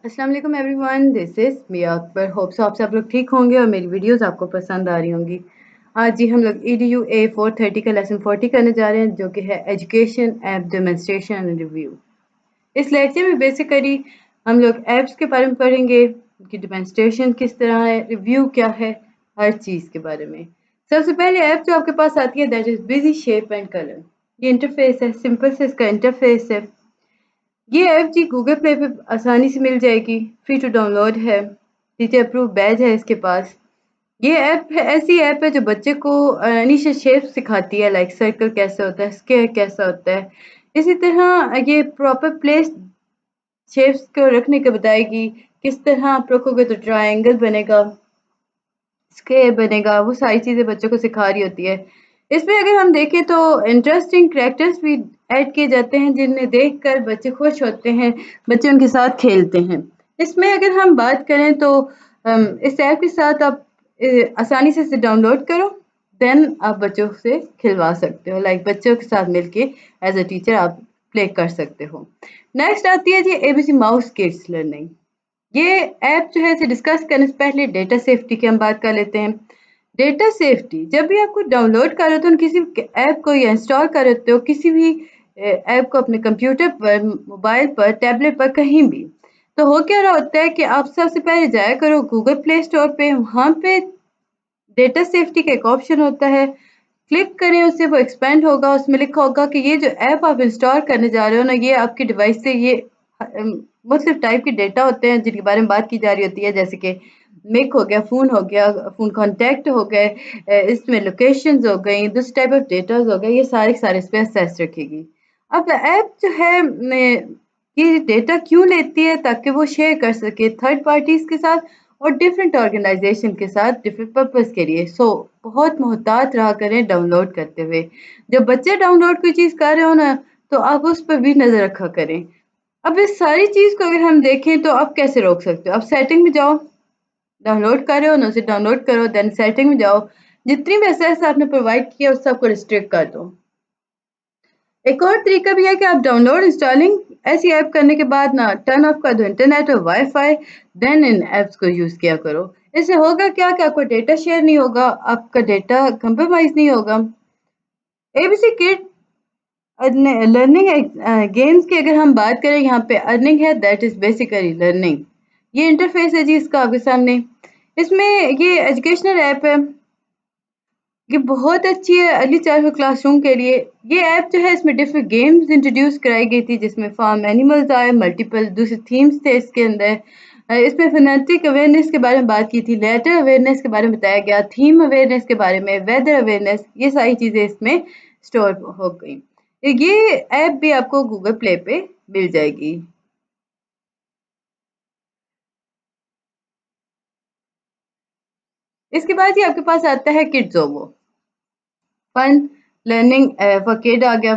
अस्सलाम वालेकुम everyone, this is Miya Akbar. Hope so आप सब लोग ठीक होंगे और मेरी वीडियोस आपको पसंद आ रही होंगी। आज जी हम लोग EDU A430 का लेसन 40 करने जा रहे हैं, जो कि है education app demonstration and review. इस लेक्चर में बेसिकली हम लोग ऐप्स के बारे में पढ़ेंगे, उनकी डेमोन्स्ट्रेशन किस तरह है, रिव्यू क्या है, हर चीज़ के बारे में। सबसे पहले ऐप जो आपके पास आती है that is busy shape and colour. ये इंटरफेस है, सिंपल से इसका इंटरफेस है। ये ऐप जी गूगल प्ले पे आसानी से मिल जाएगी, फ्री टू डाउनलोड है, टीचर अप्रूव बैज है इसके पास। ये ऐप है, ऐसी ऐप है जो बच्चे को इनिशियल शेप सिखाती है, लाइक सर्कल कैसे होता है, स्क्वायर कैसा होता है। इसी तरह ये प्रॉपर प्लेस शेप्स को रखने का बताएगी, किस तरह आप रखोगे तो ट्रायंगल बनेगा, स्क्वायर बनेगा, वो सारी चीज़ें बच्चों को सिखा रही होती है। इसमें अगर हम देखें तो इंटरेस्टिंग कैरेक्टर्स भी ऐड किए जाते हैं, जिन्हें देखकर बच्चे खुश होते हैं, बच्चे उनके साथ खेलते हैं। इसमें अगर हम बात करें तो इस ऐप के साथ आप आसानी से इसे डाउनलोड करो, देन आप बच्चों से खिलवा सकते हो, लाइक बच्चों के साथ मिलके एज अ टीचर आप प्ले कर सकते हो। नेक्स्ट आती है जी ABC माउस किड्स लर्निंग। ये ऐप जो है इसे डिस्कस करने से पहले डेटा सेफ्टी की हम बात कर लेते हैं। डेटा सेफ्टी, जब भी आप कुछ डाउनलोड कर रहे हो तो किसी ऐप को या इंस्टॉल कर रहे हो, किसी भी ऐप को अपने कंप्यूटर पर, मोबाइल पर, टैबलेट पर, कहीं भी, तो हो क्या रहा होता है कि आप सबसे पहले जाया करो गूगल प्ले स्टोर पे, वहाँ पे डेटा सेफ्टी का एक ऑप्शन होता है, क्लिक करें उसे, वो एक्सपेंड होगा, उसमें लिखा होगा कि ये जो ऐप आप इंस्टॉल करने जा रहे हो ना, ये आपकी डिवाइस से ये मुख्तलिफ टाइप के डेटा होते हैं जिनके बारे में बात की जा रही होती है, जैसे कि मिक हो गया, फ़ोन हो गया, फ़ोन कॉन्टैक्ट हो गए, इसमें लोकेशंस हो गई, दिस टाइप ऑफ डेटाज़ हो गए, ये सारे के सारे इस पे एक्सेस रखेगी। अब ऐप जो है ये डेटा क्यों लेती है? ताकि वो शेयर कर सके थर्ड पार्टीज़ के साथ और डिफरेंट ऑर्गेनाइजेशन के साथ डिफरेंट पर्पस के लिए। सो बहुत मोहतात रहा करें डाउनलोड करते हुए। जब बच्चे डाउनलोड कोई चीज़ कर रहे हो ना, तो आप उस पर भी नज़र रखा करें। अब इस सारी चीज़ को अगर हम देखें तो आप कैसे रोक सकते हो? आप सेटिंग में जाओ, डाउनलोड कर रहे हो ना, उसे डाउनलोड करो, देन सेटिंग में जाओ, जितनी भी एक्सेस आपने प्रोवाइड किया उस सबको रिस्ट्रिक्ट कर दो। एक और तरीका भी है कि आप डाउनलोड इंस्टॉलिंग ऐसी ऐप करने के बाद ना टर्न ऑफ कर दो इंटरनेट और वाईफाई, देन इन ऐप्स को यूज़ किया करो। इससे होगा क्या कि आपका डेटा शेयर नहीं होगा, आपका डेटा कंप्रोमाइज़ नहीं होगा। ABC किड लर्निंग गेम्स की अगर हम बात करें, यहाँ पे अर्निंग है, दैट इज़ बेसिकली लर्निंग। ये इंटरफेस है जी इसका आपके सामने। इसमें ये एजुकेशनल ऐप है, ये बहुत अच्छी है अर्ली चाइल्डहुड क्लासरूम के लिए। ये ऐप जो है इसमें डिफरेंट गेम्स इंट्रोड्यूस कराई गई थी, जिसमें फार्म एनिमल्स आए, मल्टीपल दूसरे थीम्स थे इसके अंदर। इसमें फोनेटिक अवेयरनेस के बारे में बात की थी, लेटर अवेयरनेस के बारे में बताया गया, थीम अवेयरनेस के बारे में, वेदर अवेयरनेस, ये सारी चीज़ें इसमें स्टोर हो गई। ये ऐप भी आपको गूगल प्ले पे मिल जाएगी। इसके बाद ही आपके पास आता है किड्ज़ोवो, फन लर्निंग फॉर किड आ गया।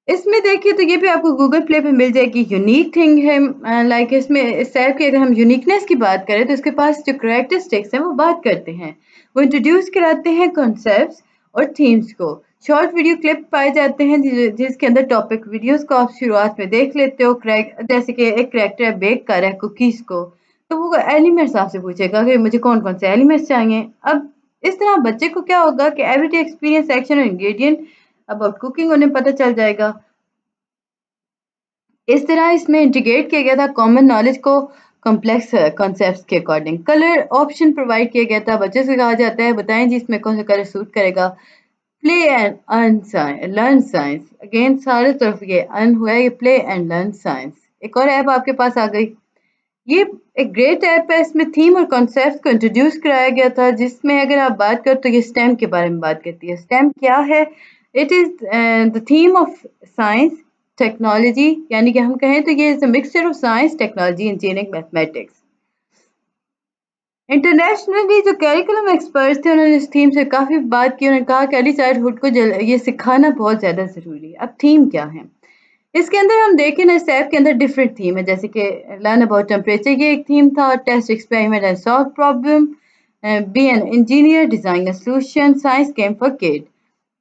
इसमें देखिए तो ये भी आपको गूगल प्ले पे मिल जाएगी, यूनिक थिंग है, लाइक इसमें इस ऐप की अगर हम यूनिकनेस की बात करें तो इसके पास जो करैक्टरिस्टिक्स हैं वो बात करते हैं, वो इंट्रोड्यूस कराते हैं कॉन्सेप्ट्स और थीम्स को। शॉर्ट वीडियो क्लिप पाए जाते हैं जिसके अंदर टॉपिक वीडियोस को आप शुरुआत में देख लेते हो, क्रैक जैसे कि एक करैक्टर बेक कर रहा है कुकीज़ को, तो वो एलिमेंट्स आपसे पूछेगा कि मुझे कौन-कौन से एलिमेंट्स चाहिए। अब इस तरह बच्चे को क्या होगा कि एवरीडे एक्सपीरियंस, सेक्शन और इंग्रेडिएंट अबाउट कुकिंग उन्हें पता चल जाएगा। इस तरह इसमें इंटीग्रेट किया गया था कॉमन नॉलेज को कॉम्प्लेक्स कॉन्सेप्ट्स के अकॉर्डिंग। कलर ऑप्शन प्रोवाइड किया गया था, बच्चे से कहा जाता है बताएं जी इसमें कौन सा कलर सूट करेगा। Play and earn science, learn science, again सारे तरफ ये अर्न हुआ है, ये प्ले एंड लर्न साइंस। एक और ऐप आपके पास आ गई, ये एक ग्रेट ऐप है, इसमें थीम और कॉन्सेप्ट्स को इंट्रोड्यूस कराया गया था, जिसमें अगर आप बात करें तो ये स्टेम के बारे में बात करती है। स्टेम क्या है? It is the theme of science technology, यानी कि हम कहें तो ये is a mixture of science, technology, engineering, mathematics. Internationally जो करिकुलम एक्सपर्ट्स थे उन्होंने इस थीम से काफ़ी बात की, उन्होंने कहा कि अर्ली चाइल्डहुड को ये सिखाना बहुत ज़्यादा ज़रूरी है। अब थीम क्या है? इसके अंदर हम देखें ना, इस ऐप के अंदर डिफरेंट थीम है, जैसे कि लर्न अबाउट टेम्परेचर ये एक थीम था, test experiment and solve problem, be an engineer, design a solution, science game for kid.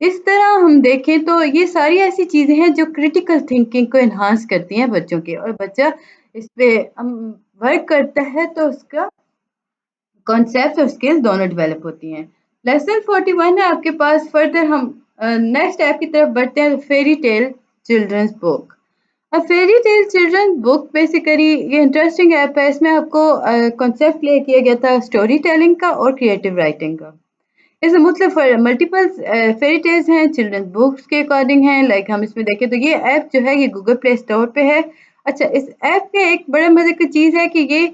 इस तरह हम देखें तो ये सारी ऐसी चीज़ें हैं जो क्रिटिकल थिंकिंग को एनहांस करती हैं बच्चों की, और बच्चा इस पे वर्क करता है तो उसका कॉन्सेप्ट और स्किल्स दोनों डेवलप होती हैं। लेसन 41 है आपके पास। फर्दर हम नेक्स्ट ऐप की तरफ बढ़ते हैं, फेरी टेल चिल्ड्रंस बुक। अब fairy tale children book basically ये इंटरेस्टिंग ऐप है। इसमें आपको कॉन्सेप्ट क्लियर किया गया था स्टोरी टेलिंग का और क्रिएटिव राइटिंग का। इसमें मतलब मल्टीपल फेरी टेल्स हैं, चिल्ड्रन बुक्स के अकॉर्डिंग हैं। लाइक हम इसमें देखें तो ये ऐप जो है ये गूगल प्ले स्टोर पे है। अच्छा, इस ऐप के एक बड़े मजे की चीज़ है कि ये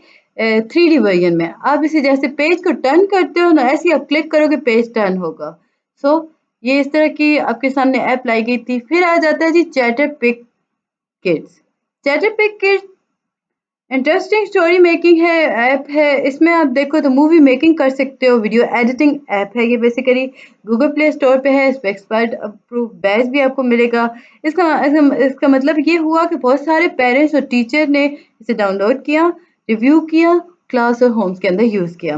3D वर्जन में, आप इसे जैसे पेज को टर्न करते हो ना, ऐसे ही आप क्लिक करोगे पेज टर्न होगा। सो ये इस तरह की आपके सामने ऐप लाई गई थी। फिर आ जाता है जी chatter pick kids. Chatter pick kids interesting story making है ऐप है। इसमें आप देखो तो मूवी मेकिंग कर सकते हो, वीडियो एडिटिंग ऐप है ये बेसिकली। गूगल प्ले स्टोर पे है। इस पे एक्सपर्ट अप्रूव बैच भी आपको मिलेगा। इसका मतलब ये हुआ कि बहुत सारे पेरेंट्स और टीचर ने इसे डाउनलोड किया, रिव्यू किया, क्लास और होम्स के अंदर यूज़ किया।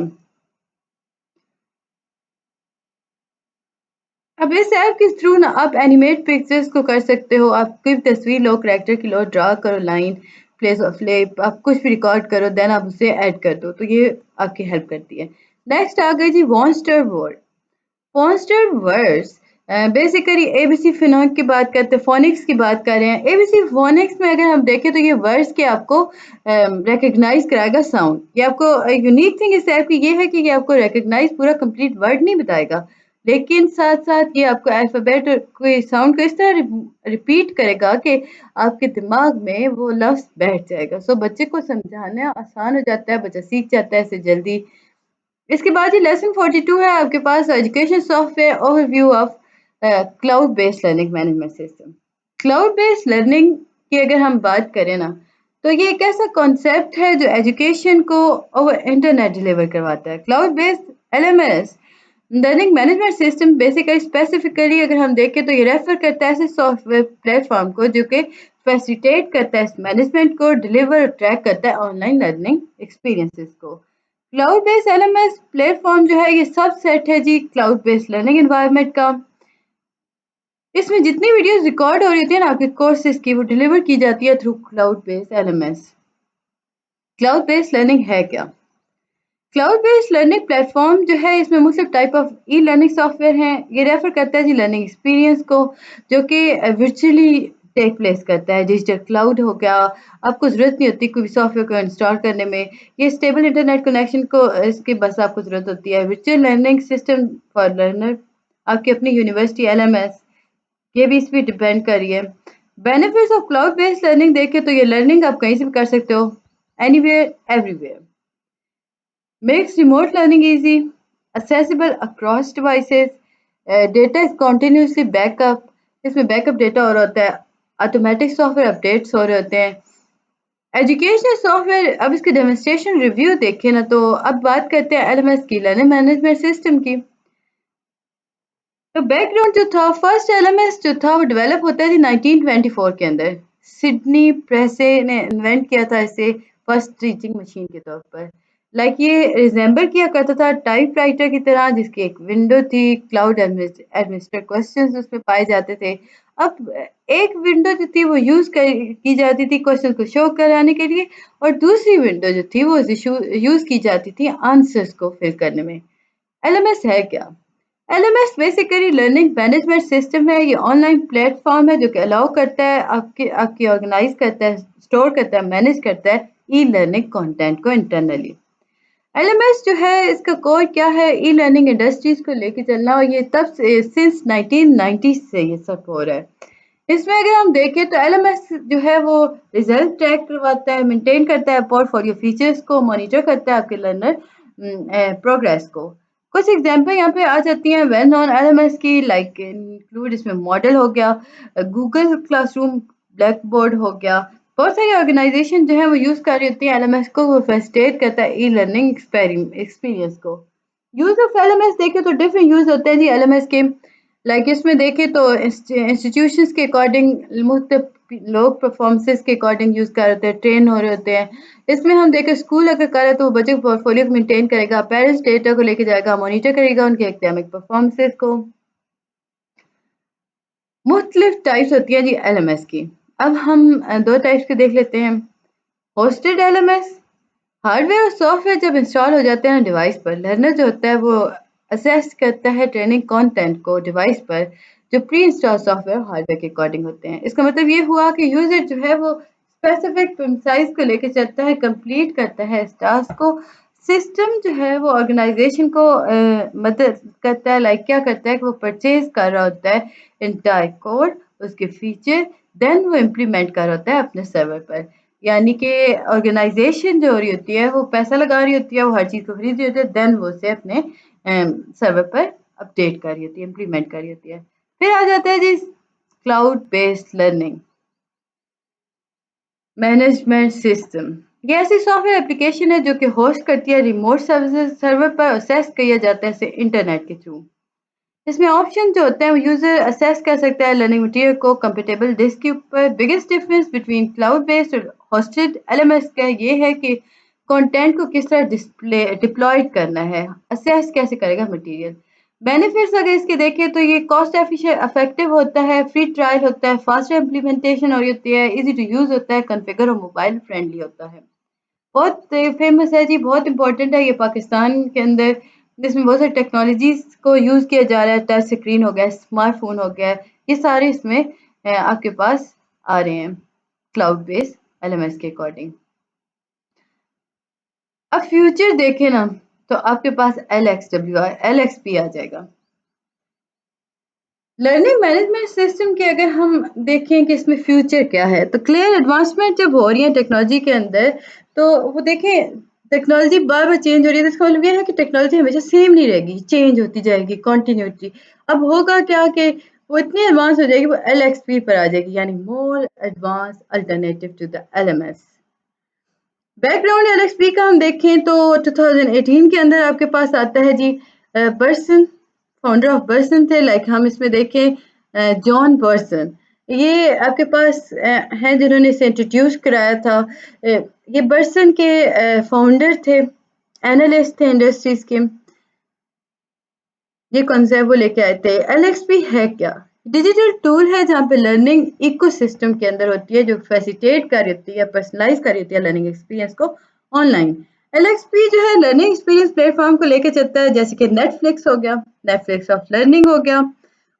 अब इस ऐप के थ्रू ना आप एनिमेट पिक्चर्स को कर सकते हो। आप कोई भी तस्वीर लो, करैक्टर की लो, ड्रा करो, लाइन, प्लेस ऑफ फ्लिप, आप कुछ भी रिकॉर्ड करो, देन आप उसे ऐड कर दो, तो ये आपकी हेल्प करती है। नेक्स्ट आ गई जी monster word. Monster words basically ABC phenomena की बात करते हैं, फोनिक्स की बात कर रहे हैं। एबीसी फोनिक्स में अगर हम देखें तो ये वर्ड्स के आपको रिकग्नाइज कराएगा साउंड। ये आपको यूनिक थिंग इस ऐप की ये है कि ये आपको रिकग्नाइज पूरा कंप्लीट वर्ड नहीं बताएगा, लेकिन साथ साथ ये आपको अल्फ़ाबेट और कोई साउंड को इस तरह रिपीट करेगा कि आपके दिमाग में वो लफ्ज़ बैठ जाएगा। सो बच्चे को समझाना आसान हो जाता है, बच्चा सीख जाता है इसे जल्दी। इसके बाद ये लेसन 42 है आपके पास, education software overview of cloud based learning management system. Cloud based learning की अगर हम बात करें ना, तो ये एक ऐसा कॉन्सेप्ट है जो एजुकेशन को ओवर इंटरनेट डिलीवर करवाता है। Cloud based LMS learning management system basically specifically अगर हम देखें तो ये रेफर करता है ऐसे सॉफ्टवेयर प्लेटफॉर्म को जो कि फैसिलिटेट करता है इस मैनेजमेंट को, डिलीवर और ट्रैक करता है ऑनलाइन लर्निंग एक्सपीरियंसेस को। क्लाउड बेस्ड एलएमएस प्लेटफॉर्म जो है ये सबसेट है जी क्लाउड बेस्ड लर्निंग एनवायरनमेंट का। इसमें जितनी वीडियोस रिकॉर्ड हो रही होती है ना आपके कोर्सेज की, वो डिलीवर की जाती है through cloud based LMS. Cloud based learning है क्या? क्लाउड बेस्ड लर्निंग प्लेटफॉर्म जो है इसमें मुख्तलिफ type of e learning software हैं। ये रेफर करता है जी लर्निंग एक्सपीरियंस को जो कि वर्चुअली टेक प्लेस करता है। डिजिटल क्लाउड हो गया, आपको ज़रूरत नहीं होती कोई सॉफ्टवेयर को इंस्टॉल करने में। ये स्टेबल इंटरनेट कनेक्शन को इसकी बस आपको ज़रूरत होती है। Virtual learning system for learner, आपकी अपनी यूनिवर्सिटी एलएमएस, ये भी इस पे डिपेंड कर रही है। Benefits of cloud based learning देखें तो ये लर्निंग आप कहीं से भी कर सकते हो, anywhere everywhere. Makes remote learning easy, accessible across devices, data is continuously backup, इसमें बैकअप डेटा हो रहा होता है, ऑटोमेटिक सॉफ्टवेयर अपडेट्स हो रहे होते हैं। एजुकेशनल सॉफ्टवेयर, अब इसके डेमोन्स्ट्रेशन रिव्यू देखें ना, तो अब बात करते हैं एलएमएस की, लर्निंग मैनेजमेंट सिस्टम की। तो बैकग्राउंड जो था, फर्स्ट एलएमएस जो था वो डेवलप होता है 1924 के अंदर। सिडनी प्रेसे ने इन्वेंट किया था इसे फर्स्ट टीचिंग मशीन के तौर पर। लाइक ये रिजेंबल किया करता था टाइपराइटर की तरह, जिसकी एक विंडो थी, क्लाउड एडमिनिस्ट्रेटर क्वेश्चंस उसमें पाए जाते थे। अब एक विंडो जो थी वो की जाती थी क्वेश्चन को शो कराने के लिए, और दूसरी विंडो जो थी वो यूज की जाती थी आंसर्स को फिल करने में। एलएमएस है क्या? LMS basically learning management system है। ये ऑनलाइन प्लेटफॉर्म है जो कि अलाउ करता है आपकी आपकी ऑर्गेनाइज करता है, स्टोर करता है, मैनेज करता है ई लर्निंग कंटेंट को इंटरनली। एलएमएस जो है इसका कोर क्या है? ई लर्निंग इंडस्ट्रीज को लेके चलना, और ये तब से सिंस 1990 से ये सब हो रहा है। इसमें अगर हम देखें तो एलएमएस जो है वो रिजल्ट ट्रैक करवाता है, मेंटेन करता है पोर्टफोलियो फीचर्स को, मॉनिटर करता है आपके लर्नर प्रोग्रेस को। कुछ एग्जांपल यहाँ पे आ जाती हैं वेल नोन एलएमएस की, लाइक इंक्लूड इसमें मॉडल हो गया, गूगल क्लासरूम, ब्लैक बोर्ड हो गया। बहुत सारी ऑर्गेनाइजेशन जो है वो यूज़ कर रही होती है एलएमएस को, वो फैसिलिटेट करता है ई लर्निंग एक्सपीरियंस को। यूज़ ऑफ एलएमएस देखें तो डिफरेंट यूज़ होते हैं जी एलएमएस के। लाइक इसमें देखें तो इंस्टीट्यूशंस के अकॉर्डिंग मुख्तलिफ लोग परफॉर्मेंसेस के अकॉर्डिंग यूज़ कर रहे होते हैं, ट्रेन हो रहे होते हैं। इसमें हम देखें स्कूल अगर करे तो वो बच्चे के पोर्टफोलियो को मेंटेन करेगा, पेरेंट्स डेटा को लेके जाएगा, मॉनिटर करेगा उनके एकेडमिक परफॉर्मेंसेस को। मुख्तलिफ टाइप्स होती हैं जी LMS की। अब हम दो टाइप्स के देख लेते हैं। होस्टेड LMS, हार्डवेयर और सॉफ्टवेयर जब इंस्टॉल हो जाते हैं डिवाइस पर, लर्नर जो होता है वो असेस करता है ट्रेनिंग कंटेंट को डिवाइस पर जो प्री इंस्टॉल सॉफ्टवेयर हार्डवेयर के अकॉर्डिंग होते हैं। इसका मतलब ये हुआ कि यूजर जो है वो स्पेसिफिक साइज को लेकर चलता है, कंप्लीट करता है इस टास्क को। सिस्टम जो है वो ऑर्गेनाइजेशन को मदद करता है, लाइक क्या करता है कि वो परचेज कर रहा होता है इंटायर कोड, उसके फीचर, देन वो इम्प्लीमेंट कर रहा होता है अपने सर्वर पर। यानी कि ऑर्गेनाइजेशन जो हो रही होती है वो पैसा लगा रही होती है, वो हर चीज़ को खरीद रही होती है, देन वो उसे अपने सर्वर पर अपडेट कर रही होती है, इम्प्लीमेंट कर रही होती है। फिर आ जाता है जी cloud based learning management system. ये ऐसी सॉफ्टवेयर एप्लीकेशन है जो कि होस्ट करती है रिमोट सर्विसेज, सर्वर पर असेस किया जाता है इसे इंटरनेट के थ्रू। इसमें ऑप्शन जो होते हैं वो यूजर असेस कर सकता है लर्निंग मटेरियल को कंपेटेबल डिस्क के ऊपर। Biggest difference between cloud based और होस्टेड LMS का ये है कि कंटेंट को किस तरह डिस्प्ले डिप्लॉयड करना है, असेस कैसे करेगा मटेरियल। बेनिफिट्स अगर इसके देखें तो ये कॉस्ट एफिशिएंट इफेक्टिव होता है, फ्री ट्रायल होता है, फास्टर इम्प्लीमेंटेशन हो रही होती है, इजी टू यूज होता है, कॉन्फ़िगर और मोबाइल फ्रेंडली होता है। बहुत फेमस है जी, बहुत इम्पोर्टेंट है ये पाकिस्तान के अंदर। इसमें बहुत सारी टेक्नोलॉजीज़ को यूज़ किया जा रहा है, टच स्क्रीन हो गया, स्मार्टफ़ोन हो गया, ये सारे इसमें आपके पास आ रहे हैं क्लाउड बेस्ड LMS के अकॉर्डिंग। अब फ्यूचर देखें ना तो आपके पास LXWR, LXP आ जाएगा। लर्निंग मैनेजमेंट सिस्टम के अगर हम देखें कि इसमें फ्यूचर क्या है, तो क्लियर एडवांसमेंट जब हो रही है टेक्नोलॉजी के अंदर, तो वो देखें टेक्नोलॉजी बार बार चेंज हो रही है, तो इसका मतलब ये है कि टेक्नोलॉजी हमेशा सेम नहीं रहेगी, चेंज होती जाएगी कॉन्टीन्यूटी। अब होगा क्या कि वो इतनी एडवांस हो जाएगी, वो LXP पर आ जाएगी, यानी more advance alternative to the LMS। Background LXP का हम देखें तो 2018 के अंदर आपके पास आता है जी बर्सन, फाउंडर ऑफ बर्सन थे, लाइक हम इसमें देखें जॉन बर्सन, ये आपके पास हैं जिन्होंने इसे इंट्रोड्यूस कराया था। ये बर्सन के फाउंडर थे, एनालिस्ट थे इंडस्ट्रीज के। ये कॉन्सेप्ट वो लेके आए थे। LXP है क्या? डिजिटल टूल है जहाँ पे लर्निंग इकोसिस्टम के अंदर होती है, जो फैसिलिटेट कर रही होती है, पर्सनलाइज कर रही होती है लर्निंग एक्सपीरियंस को ऑनलाइन। LXP जो है लर्निंग एक्सपीरियंस प्लेटफॉर्म को लेके चलता है, जैसे कि नेटफ्लिक्स हो गया, नेटफ्लिक्स ऑफ लर्निंग हो गया।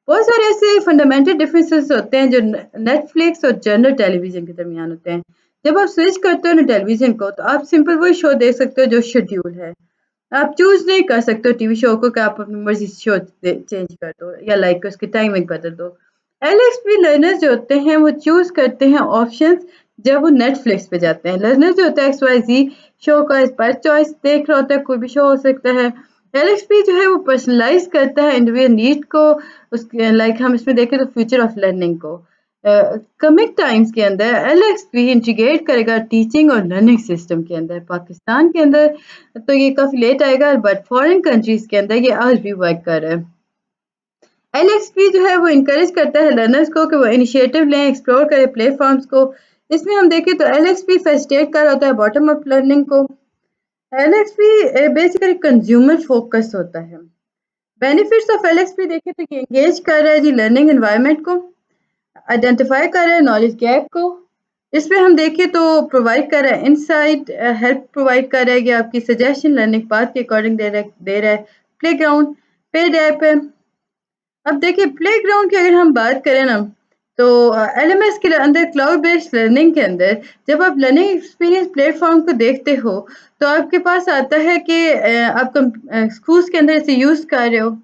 बहुत सारे ऐसे फंडामेंटल डिफरेंसेस होते हैं जो नेटफ्लिक्स और जनरल टेलीविजन के दरमियान होते हैं। जब आप स्विच करते हो ना टेलीविजन को, तो आप सिंपल वही शो देख सकते हो जो शेड्यूल है। आप चूज़ नहीं कर सकते हो टीवी शो को कि आप अपनी मर्ज़ी से शो चेंज कर दो या लाइक उसकी टाइमिंग बदल दो। LXP लर्नर्स जो होते हैं वो चूज़ करते हैं ऑप्शंस जब वो नेटफ्लिक्स पे जाते हैं। लर्नर जो होता है XYZ शो का इस पर चॉइस देख रहा होता है, कोई भी शो हो सकता है। LXP जो है वो पर्सनलाइज़ करता है इंडिविजुअल नीड को, उसके लाइक हम इसमें देखें तो फ्यूचर ऑफ लर्निंग को। कमिंग टाइम्स के अंदर LXP इंटीग्रेट करेगा टीचिंग और लर्निंग सिस्टम के अंदर। पाकिस्तान के अंदर तो ये काफ़ी लेट आएगा, बट फॉरेन कंट्रीज़ के अंदर ये आज भी वर्क कर रहा है। LXP जो है वो इनकरेज करता है लर्नर्स को कि वो इनिशिएटिव लें, एक्सप्लोर करें प्लेटफॉर्म्स को। इसमें हम देखें तो LXP फैसिलिटेट कर रहा होता है बॉटम अप लर्निंग को। LXP बेसिकली कंज्यूमर फोकस होता है। बेनिफिट्स ऑफ LXP देखें तो ये एंगेज कर रहा है जी लर्निंग एनवायरनमेंट को, आइडेंटिफाई कर रहा है नॉलेज गैप को। इसमें हम देखें तो प्रोवाइड कर रहा है इनसाइट, हेल्प प्रोवाइड कर रहा है कि आपकी सजेशन लर्निंग पाथ के अकॉर्डिंग दे रहा है। प्लेग्राउंड पेड ऐप है। अब देखिए प्लेग्राउंड की अगर हम बात करें ना, तो LMS के अंदर क्लाउड बेस्ड लर्निंग के अंदर जब आप लर्निंग एक्सपीरियंस प्लेटफॉर्म को देखते हो, तो आपके पास आता है कि आप स्कूल्स के अंदर इसे यूज़ कर रहे हो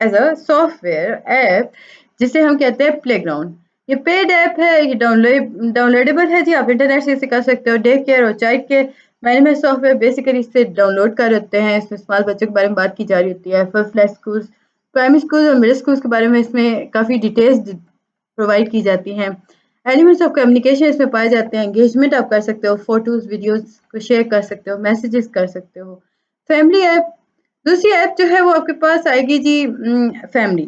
एज अ सॉफ्टवेयर ऐप, जिसे हम कहते हैं प्लेग्राउंड। ये पेड ऐप है, ये डाउनलोडेबल है जी, आप इंटरनेट से इसे कर सकते हो। डे केयर और child care management software basically इससे डाउनलोड कर होते हैं। इसमें स्मॉल बच्चों के बारे में बात की जा रही होती है। Full flash schools, primary school और मिडिल स्कूल्स के बारे में इसमें काफ़ी डिटेल्स प्रोवाइड की जाती हैं। एलिमेंट्स ऑफ कम्युनिकेशन इसमें पाए जाते हैं। एंगेजमेंट आप कर सकते हो, फोटोज़ वीडियोज़ को शेयर कर सकते हो, मैसेजेस कर सकते हो। फैमिली ऐप, दूसरी ऐप जो है वो आपके पास आएगी जी फैमिली।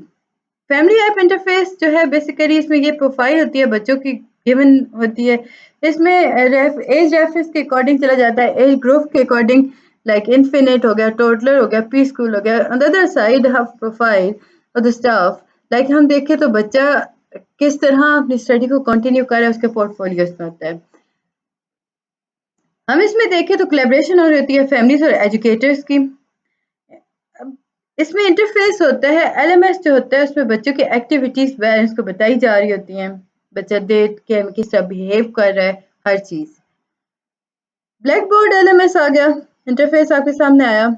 फैमिली ऐप इंटरफेस जो है बेसिकली इसमें ये प्रोफाइल होती है बच्चों की गिवन होती है। इसमें एज रेफरेंस के अकॉर्डिंग चला जाता है, एज ग्रुप के अकॉर्डिंग, लाइक इन्फिनिट हो गया, टोटलर हो गया, प्री स्कूल हो गया। On the other side of profile of the staff like हम देखें तो बच्चा किस तरह अपनी स्टडी को कंटिन्यू कर रहा है, उसके पोर्टफोलियोज में होता है। हम इसमें देखें तो कोलैबोरेशन हो रही होती है फैमिलीज और एजुकेटर्स की। अब इसमें इंटरफेस होता है, एलएमएस जो होता है उसमें बच्चों की एक्टिविटीज पेरेंट्स को बताई जा रही होती हैं, बच्चा डेट के किस तरह बिहेव कर रहा है, हर चीज। ब्लैक बोर्ड एलएमएस आ गया, इंटरफेस आपके सामने आया।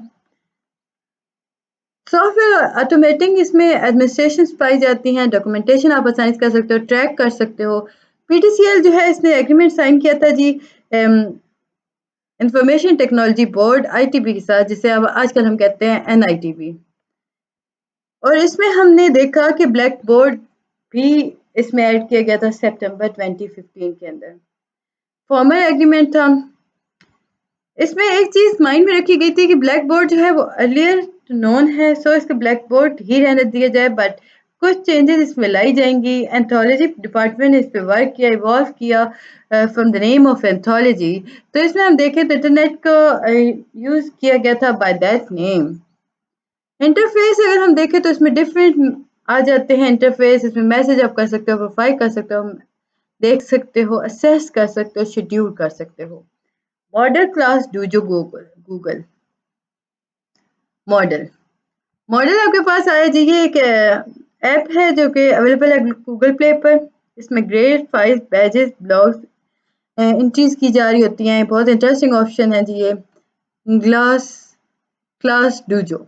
सॉफ्टवेयर ऑटोमेटिंग, इसमें एडमिनिस्ट्रेशन पाई जाती हैं, डॉक्यूमेंटेशन आप आसानी से कर सकते हो, ट्रैक कर सकते हो। पीटीसीएल जो है इसने एग्रीमेंट साइन किया था जी इंफॉर्मेशन टेक्नोलॉजी बोर्ड आईटीबी के साथ, जिसे अब आजकल हम कहते हैं एनआईटीबी। और इसमें हमने देखा कि ब्लैक बोर्ड भी इसमें ऐड किया गया था सितंबर 2015 के अंदर। फॉर्मल एग्रीमेंट था। इसमें एक चीज माइंड में रखी गई थी कि ब्लैक बोर्ड जो है वो अर्लियर नोन है, सो इसको ब्लैक बोर्ड ही रहने दिया जाए, बट कुछ चेंजेस इसमें लाई जाएंगी। एंथोलॉजी डिपार्टमेंट ने इस पर वर्क किया, इवॉल्व किया from the name of anthology. तो इसमें हम देखें तो इंटरनेट को यूज किया गया था बाय दैट नेम। इंटरफेस अगर हम देखें तो इसमें डिफरेंट आ जाते हैं इंटरफेस। इसमें मैसेज आप कर सकते हो, प्रोफाइल कर सकते हो, देख सकते हो, असेस कर सकते हो, शेड्यूल कर सकते हो। Model class Dojo Google model model आपके पास आया जी। ये एक ऐप है जो कि अवेलेबल है गूगल प्ले पर। इसमें grade files badges blogs entries की जा रही होती हैं। बहुत इंटरेस्टिंग ऑप्शन है जी ये ग्लास क्लास डूजो।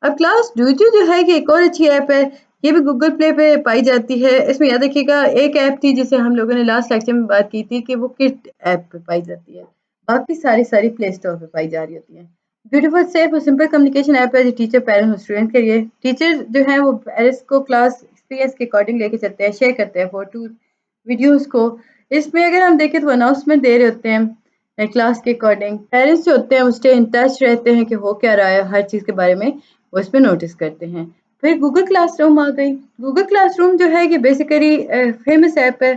अब क्लास डूजो जो है कि एक और अच्छी ऐप है, ये भी गूगल प्ले पे पाई जाती है। इसमें याद रखिएगा एक ऐप थी जिसे हम लोगों ने लास्ट लेक्चर में बात की थी कि वो किट ऐप पे पाई जाती है, बाकी सारी प्ले स्टोर पे पाई जा रही होती है। ब्यूटीफुल सेफ और सिंपल कम्युनिकेशन ऐप है जो टीचर पेरेंट्स और स्टूडेंट के लिए। टीचर जो है वो पेरेंट्स को क्लास एक्सपीरियंस के अकॉर्डिंग लेके चलते हैं, शेयर करते हैं फोटो वीडियोस को। इसमें अगर हम देखें तो अनाउंसमेंट दे रहे होते हैं क्लास के अकॉर्डिंग। पेरेंट्स जो होते हैं वो स्टे इन टच रहते हैं कि हो क्या रहा है, हर चीज़ के बारे में वो इस पे नोटिस करते हैं। फिर गूगल क्लासरूम आ गई। गूगल क्लासरूम जो है कि बेसिकली फेमस ऐप है,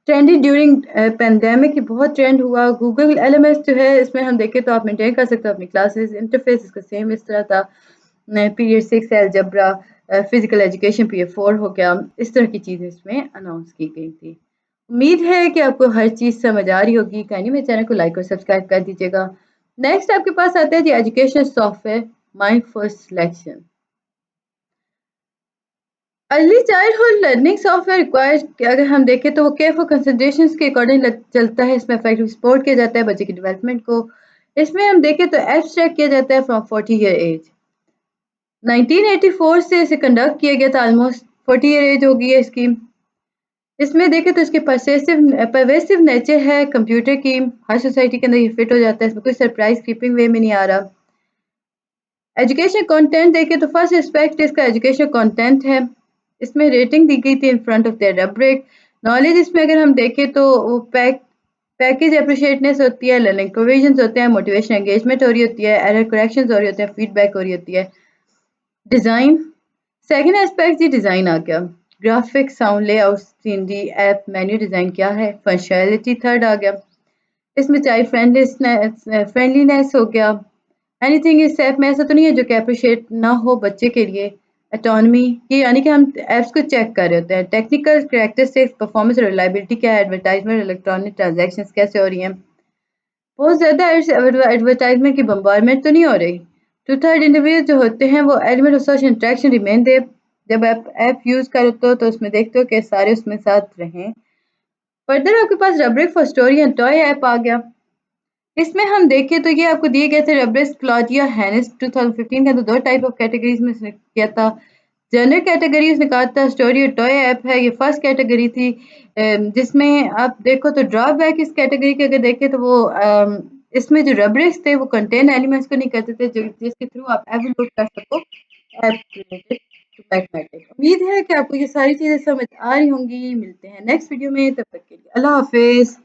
ट्रेंडी ड्यूरिंग पेंडेमिक, बहुत ट्रेंड हुआ। गूगल एलएमएस जो है इसमें हम देखें तो आप मेंटेन कर सकते हो अपनी क्लासेस। इंटरफेस इसका सेम इस तरह था। Period 6 algebra, physical education period 4 हो गया, इस तरह की चीज़ें इसमें अनाउंस की गई थी। उम्मीद है कि आपको हर चीज़ समझ आ रही होगी। काइंडली मेरे चैनल को लाइक और सब्सक्राइब कर दीजिएगा। नेक्स्ट आपके पास आता है जी education software my first selection. Early childhood learning software required अगर हम देखें तो वो केयरफुल कंसिडरेशन के अकॉर्डिंग चलता है। इसमें इफेक्टिव सपोर्ट किया जाता है बच्चे की डेवलपमेंट को। इसमें हम देखें तो एब्स्ट्रैक्ट किया जाता है फ्रॉम 40 ईयर एज। 1984 से इसे कंडक्ट किया गया था, ऑलमोस्ट 40 ईयर एज हो गई है इसकी। इसमें देखें तो इसके परवेसिव नेचर है कंप्यूटर की, हर सोसाइटी के अंदर ये फिट हो जाता है। इसमें कोई सरप्राइज कीपिंग वे में नहीं आ रहा। एजुकेशन कंटेंट देखें तो फर्स्ट एस्पेक्ट इसका एजुकेशन कंटेंट है। इसमें रेटिंग दी गई थी in front of their rubric. Knowledge इसमें अगर हम देखें तो वो पैकेज अप्रिशिएटनेस होती है, लर्निंग प्रोविजंस होते हैं, मोटिवेशन एंगेजमेंट हो रही होती है, एरर करेक्शंस हो रही होते हैं, फीडबैक हो रही होती है। डिज़ाइन सेकंड एस्पेक्ट जी डिज़ाइन आ गया। Graphics, sound, layout, scenery, app menu design क्या है। फंक्शनैलिटी थर्ड आ गया। इसमें चाइल्ड फ्रेंडलीनेस हो गया। एनीथिंग इस ऐप में ऐसा तो नहीं है जो कि अप्रिशिएट ना हो बच्चे के लिए। ऑटोनॉमी, ये यानी कि हम ऐप्स को चेक कर रहे होते हैं। टेक्निकल कैरेक्टरिस्टिक्स, परफॉर्मेंस और रिलायबिलिटी क्या है। एडवर्टाइजमेंट, इलेक्ट्रॉनिक ट्रांजैक्शंस कैसे हो रही हैं। बहुत ज़्यादा एडवर्टाइजमेंट की बम्बारमेंट तो नहीं हो रही। टू थर्ड इंटरव्यूज जो होते हैं वो element of social interaction remain they. जब आप ऐप यूज़ करते हो तो उसमें देखते हो कि सारे उसमें साथ रहें। फर्दर आपके पास rubric for story and toy app आ गया। इसमें हम देखें तो ये आपको दिए गए थे रब्रिक्स क्लॉडिया हैनिस 2015 के अंदर दो टाइप ऑफ कैटेगरीज में इसने किया था। जनरल कैटेगरी उसने कहा था स्टोरी और टॉय ऐप है, ये फर्स्ट कैटेगरी थी। जिसमें आप देखो तो ड्रॉबैक इस कैटेगरी के अगर देखें तो वो इसमें जो रब्रिक्स थे वो कंटेन एलिमेंट्स को नहीं करते थे जो जिसके थ्रू आप एवलूट कर सको ऐप रिलेटेड टू मैथमेटिक्स। उम्मीद है कि आपको ये सारी चीज़ें समझ आ रही होंगी। मिलते हैं नेक्स्ट वीडियो में, तब तक के लिए अल्लाह हाफिज़।